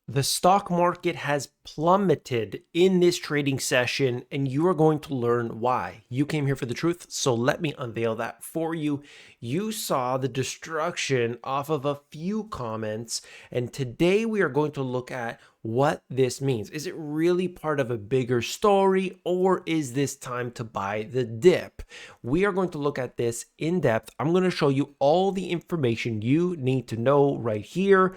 The stock market has plummeted in this trading session, and you are going to learn why. You came here for the truth, so let me unveil that for you. You saw the destruction off of a few comments, and today we are going to look at what this means. Is it really part of a bigger story, or is this time to buy the dip? We are going to look at this in depth. I'm going to show you all the information you need to know right here.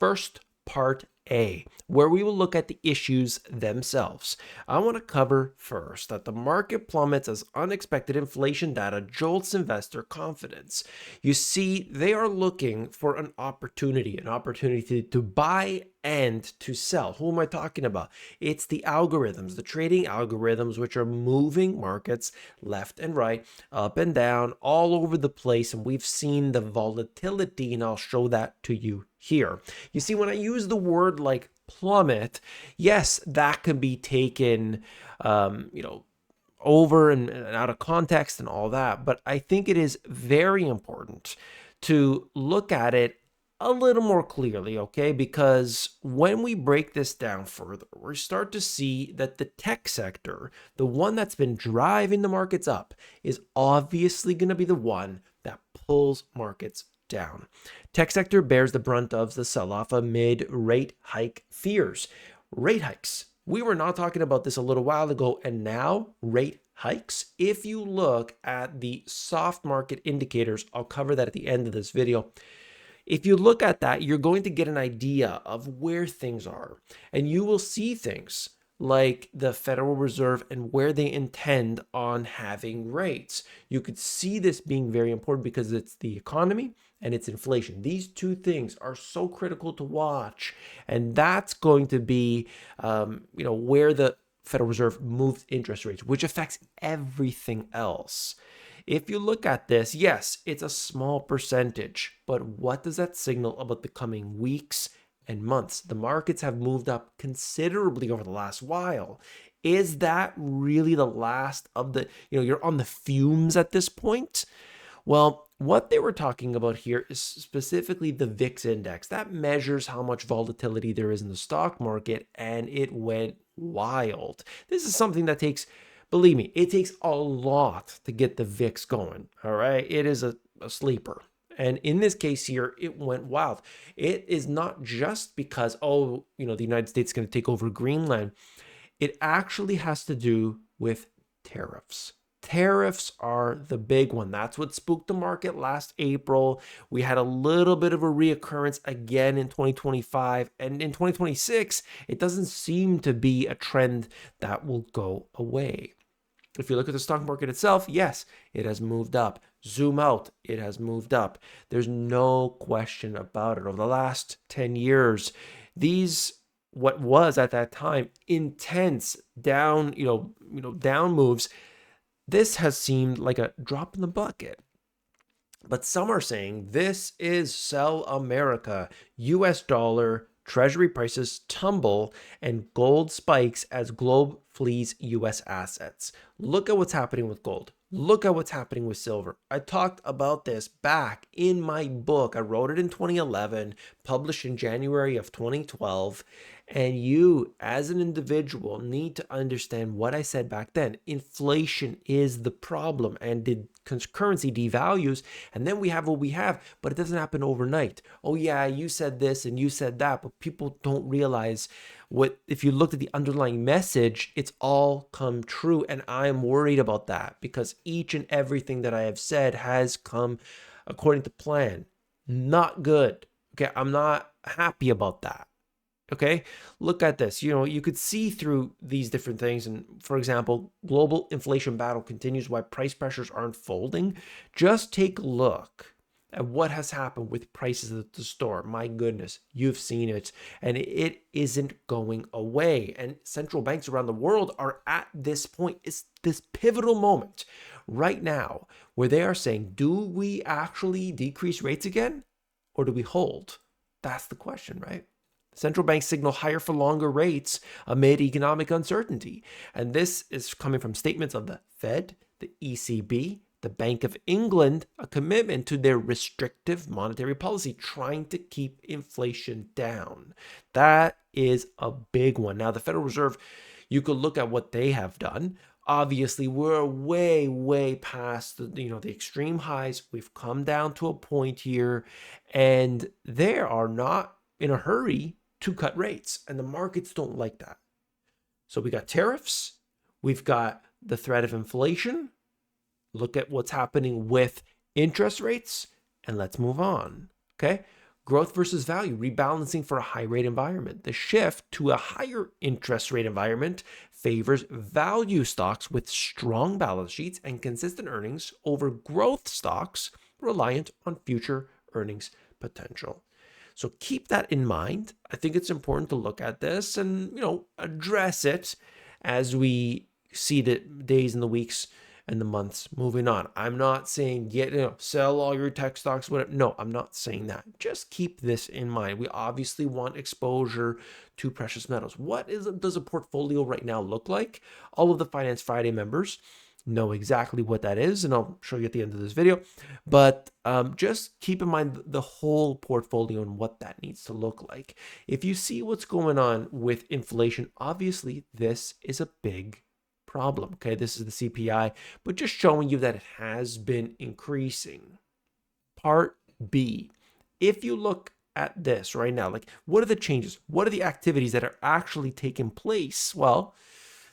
First, part A, where we will look at the issues themselves. I want to cover first that the market plummets as unexpected inflation data jolts investor confidence. You see, they are looking for an opportunity to buy and to sell. Who am I talking about? It's the algorithms, the trading algorithms, which are moving markets left and right, up and down, all over the place. And we've seen the volatility, and I'll show that to you here. You see, when I use the word like plummet, yes, that can be taken, over and out of context and all that. But I think it is very important to look at it a little more clearly, okay? Because when we break this down further, we start to see that the tech sector, the one that's been driving the markets up, is obviously going to be the one that pulls markets down. Tech sector bears the brunt of the sell-off amid rate hike fears. Rate hikes. We were not talking about this a little while ago, and now rate hikes. If you look at the soft market indicators, I'll cover that at the end of this video. If you look at that, you're going to get an idea of where things are, and you will see things like the Federal Reserve and where they intend on having rates. You could see this being very important because it's the economy and it's inflation. These two things are so critical to watch, and that's going to be, where the Federal Reserve moves interest rates, which affects everything else. If you look at this, yes, it's a small percentage, but what does that signal about the coming weeks and months? The markets have moved up considerably over the last while. Is that really the last of the, you're on the fumes at this point? Well, what they were talking about here is specifically the VIX index. That measures how much volatility there is in the stock market, and it went wild. This is something that takes, believe me, it takes a lot to get the VIX going, all right? It is a sleeper. And in this case here, it went wild. It is not just because, the United States is going to take over Greenland. It actually has to do with tariffs. Tariffs are the big one. That's what spooked the market last April. We had a little bit of a reoccurrence again in 2025. And in 2026, it doesn't seem to be a trend that will go away. If you look at the stock market itself, yes, it has moved up. Zoom out, it has moved up. There's no question about it. Over the last 10 years, what was at that time intense down moves, this has seemed like a drop in the bucket. But some are saying this is sell America. US dollar Treasury prices tumble and gold spikes as globe flees US assets. Look at what's happening with gold. Look at what's happening with silver. I talked about this back in my book. I wrote it in 2011, published in January of 2012. And you, as an individual, need to understand what I said back then. Inflation is the problem, and the currency devalues, and then we have what we have, but it doesn't happen overnight. Oh yeah, you said this and you said that, but people don't realize if you looked at the underlying message, it's all come true. And I am worried about that because each and everything that I have said has come according to plan. Not good. Okay, I'm not happy about that. Okay, look at this. You could see through these different things. And for example, global inflation battle continues. Why price pressures aren't folding? Just take a look at what has happened with prices at the store. My goodness, you've seen it, and it isn't going away. And central banks around the world are at this point. It's this pivotal moment right now where they are saying, do we actually decrease rates again, or do we hold? That's the question, right? Central banks signal higher for longer rates amid economic uncertainty. And this is coming from statements of the Fed, the ECB, the Bank of England a commitment to their restrictive monetary policy, trying to keep inflation down. That is a big one. Now, the Federal Reserve, you could look at what they have done. Obviously, we're way past the extreme highs. We've come down to a point here, and they are not in a hurry to cut rates, and the markets don't like that. So we got tariffs, we've got the threat of inflation. Look at what's happening with interest rates, and let's move on. Okay. Growth versus value, rebalancing for a high rate environment. The shift to a higher interest rate environment favors value stocks with strong balance sheets and consistent earnings over growth stocks reliant on future earnings potential. So keep that in mind. I think it's important to look at this and, address it as we see the days and the weeks and the months moving on. I'm not saying sell all your tech stocks, whatever. No, I'm not saying that. Just keep this in mind. We obviously want exposure to precious metals. Does a portfolio right now look like? All of the Finance Friday members know exactly what that is, and I'll show you at the end of this video. But just keep in mind the whole portfolio and what that needs to look like. If you see what's going on with inflation, obviously this is a big problem. Okay, this is the CPI, but just showing you that it has been increasing. Part B, if you look at this right now, like what are the changes? What are the activities that are actually taking place? Well,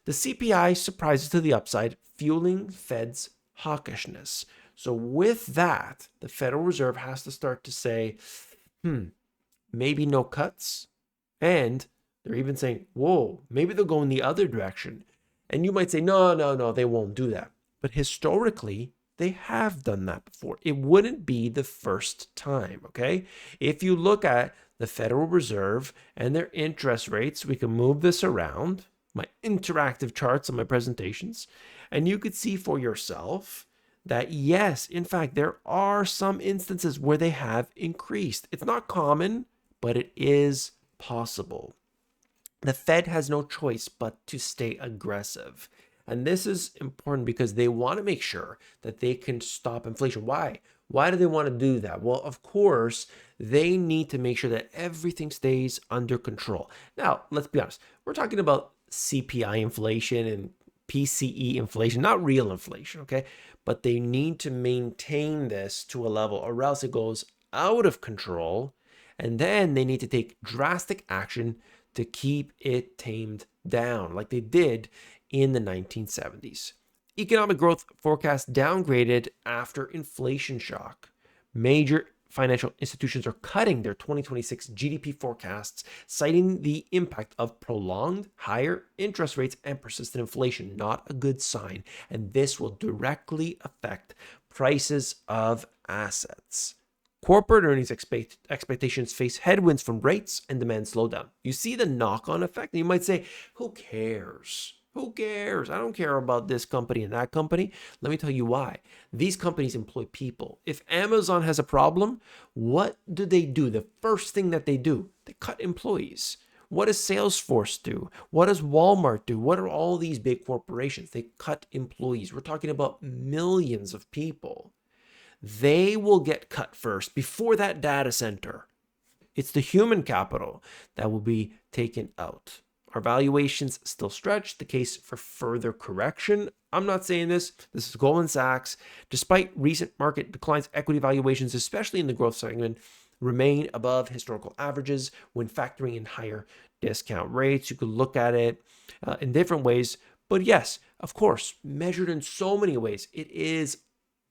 the CPI surprises to the upside, fueling Fed's hawkishness. So with that, the Federal Reserve has to start to say, maybe no cuts. And they're even saying, whoa, maybe they'll go in the other direction. And you might say, no, they won't do that. But historically, they have done that before. It wouldn't be the first time, okay? If you look at the Federal Reserve and their interest rates, we can move this around, my interactive charts on my presentations, and you could see for yourself that yes, in fact, there are some instances where they have increased. It's not common, but it is possible. The Fed has no choice but to stay aggressive. And this is important because they want to make sure that they can stop inflation. Why? Why do they want to do that? Well, of course, they need to make sure that everything stays under control. Now, let's be honest. We're talking about CPI inflation and PCE inflation, not real inflation, okay? But they need to maintain this to a level or else it goes out of control. And then they need to take drastic action to keep it tamed down like they did in the 1970s. Economic growth forecast downgraded after inflation shock. Major financial institutions are cutting their 2026 GDP forecasts, citing the impact of prolonged higher interest rates and persistent inflation. Not a good sign, and this will directly affect prices of assets. Corporate earnings expectations face headwinds from rates and demand slowdown. You see the knock-on effect? And you might say, who cares? Who cares? I don't care about this company and that company. Let me tell you why. These companies employ people. If Amazon has a problem, what do? The first thing that they do, they cut employees. What does Salesforce do? What does Walmart do? What are all these big corporations? They cut employees. We're talking about millions of people. They will get cut first before that data center. It's the human capital that will be taken out. Our valuations still stretch, the case for further correction. I'm not saying this. This is Goldman Sachs. Despite recent market declines, equity valuations, especially in the growth segment, remain above historical averages when factoring in higher discount rates. You could look at it in different ways. But yes, of course, measured in so many ways, it is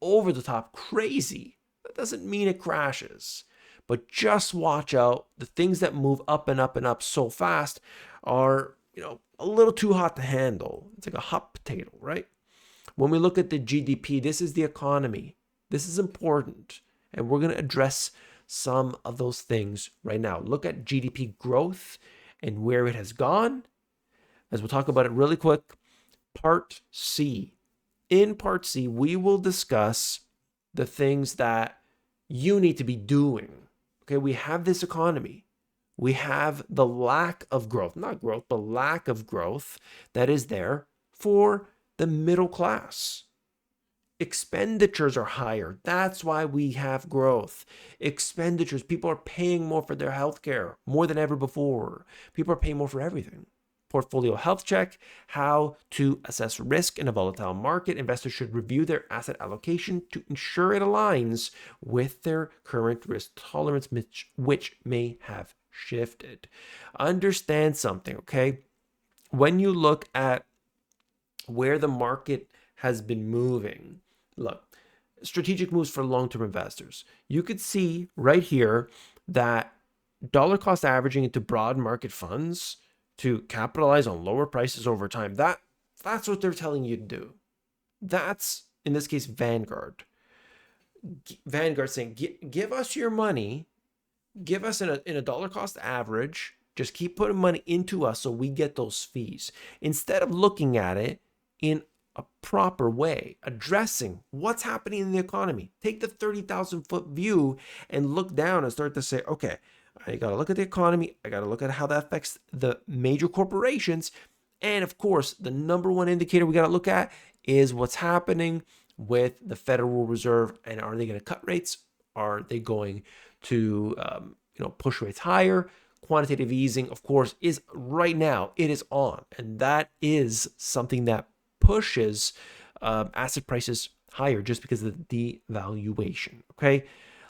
over the top crazy. That doesn't mean it crashes. But just watch out. The things that move up and up and up so fast are, a little too hot to handle. It's like a hot potato, right? When we look at the GDP, this is the economy. This is important. And we're going to address some of those things right now. Look at GDP growth and where it has gone. As we'll talk about it really quick. Part C. In Part C, we will discuss the things that you need to be doing. Okay, we have this economy. We have the lack of growth, not growth, but lack of growth that is there for the middle class. expenditures are higher. That's why we have growth. Expenditures, people are paying more for their healthcare more than ever before. People are paying more for everything. Portfolio health check, how to assess risk in a volatile market. Investors should review their asset allocation to ensure it aligns with their current risk tolerance, which may have shifted. Understand something, okay? When you look at where the market has been moving, look, strategic moves for long-term investors. You could see right here that dollar cost averaging into broad market funds to capitalize on lower prices over time. That's what they're telling you to do. That's, in this case, Vanguard. Vanguard saying, give us your money, give us in a dollar cost average, just keep putting money into us so we get those fees. Instead of looking at it in a proper way, addressing what's happening in the economy. Take the 30,000 foot view and look down and start to say, okay, I got to look at the economy. I got to look at how that affects the major corporations. And of course, the number one indicator we got to look at is what's happening with the Federal Reserve. And are they going to cut rates? Are they going to push rates higher? Quantitative easing, of course, is right now, it is on. And that is something that pushes asset prices higher just because of the devaluation. Okay.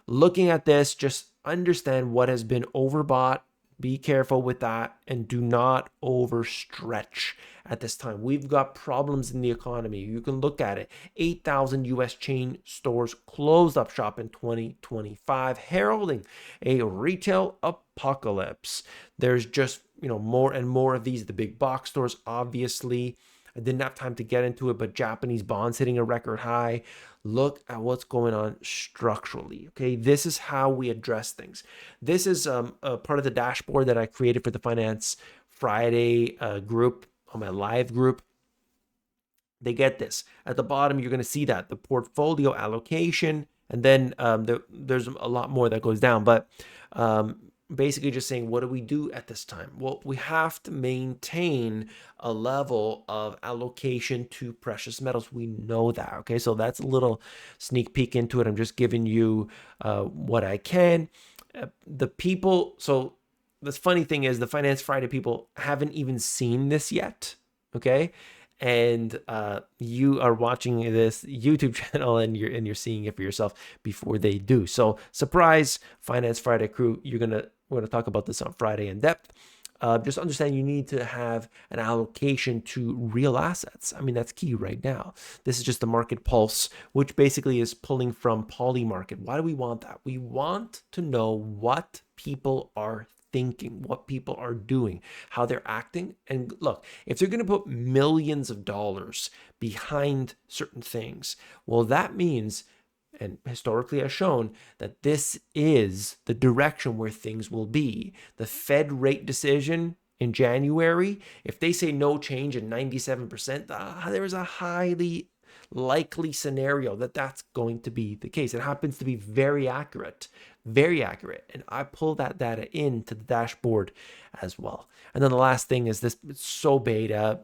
Looking at this, just understand what has been overbought. Be careful with that and do not overstretch at this time. We've got problems in the economy. You can look at it. 8,000 US chain stores closed up shop in 2025, heralding a retail apocalypse. There's just, more and more of these. The big box stores, obviously. I didn't have time to get into it, but Japanese bonds hitting a record high. Look at what's going on structurally. Okay, this is how we address things. This is a part of the dashboard that I created for the Finance Friday group, on my live group. They get this. At the bottom, you're going to see that the portfolio allocation, and then there's a lot more that goes down, but basically just saying, what do we do at this time? Well, we have to maintain a level of allocation to precious metals. We know that. Okay, so that's a little sneak peek into it. I'm just giving you what I can. The people, so the funny thing is the Finance Friday people haven't even seen this yet. Okay, and you are watching this YouTube channel and you're seeing it for yourself before they do. So surprise, Finance Friday crew, we're gonna talk about this on Friday in depth. Just understand you need to have an allocation to real assets. I mean, that's key right now. This is just the market pulse, which basically is pulling from Polymarket. Why do we want that? We want to know what people are thinking, what people are doing, how they're acting. And look, if they're going to put millions of dollars behind certain things, well, that means, and historically has shown, that this is the direction where things will be. The Fed rate decision in January, if they say no change in 97%, there is a highly likely scenario that that's going to be the case. It happens to be very accurate. And I pull that data into the dashboard as well. And then the last thing is this, it's so beta,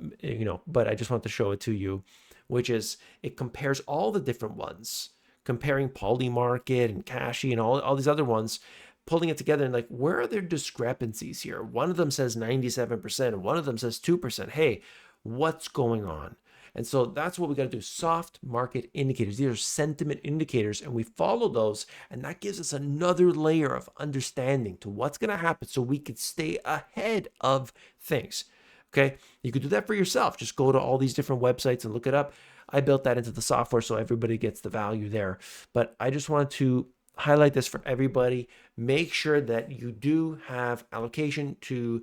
but I just want to show it to you, which is it compares all the different ones, comparing Polymarket and Cashy and all these other ones, pulling it together and like, where are there discrepancies here? One of them says 97%, and one of them says 2%. Hey, what's going on? And so that's what we got to do. Soft market indicators. These are sentiment indicators, and we follow those, and that gives us another layer of understanding to what's going to happen so we could stay ahead of things. Okay, you could do that for yourself. Just go to all these different websites and look it up. I built that into the software so everybody gets the value there. But I just wanted to highlight this for everybody. Make sure that you do have allocation to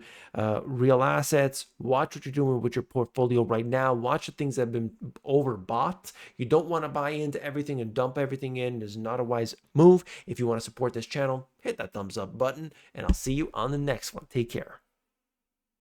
real assets. Watch what you're doing with your portfolio right now. Watch the things that have been overbought. You don't want to buy into everything and dump everything in. It's not a wise move. If you want to support this channel, hit that thumbs up button, and I'll see you on the next one. Take care.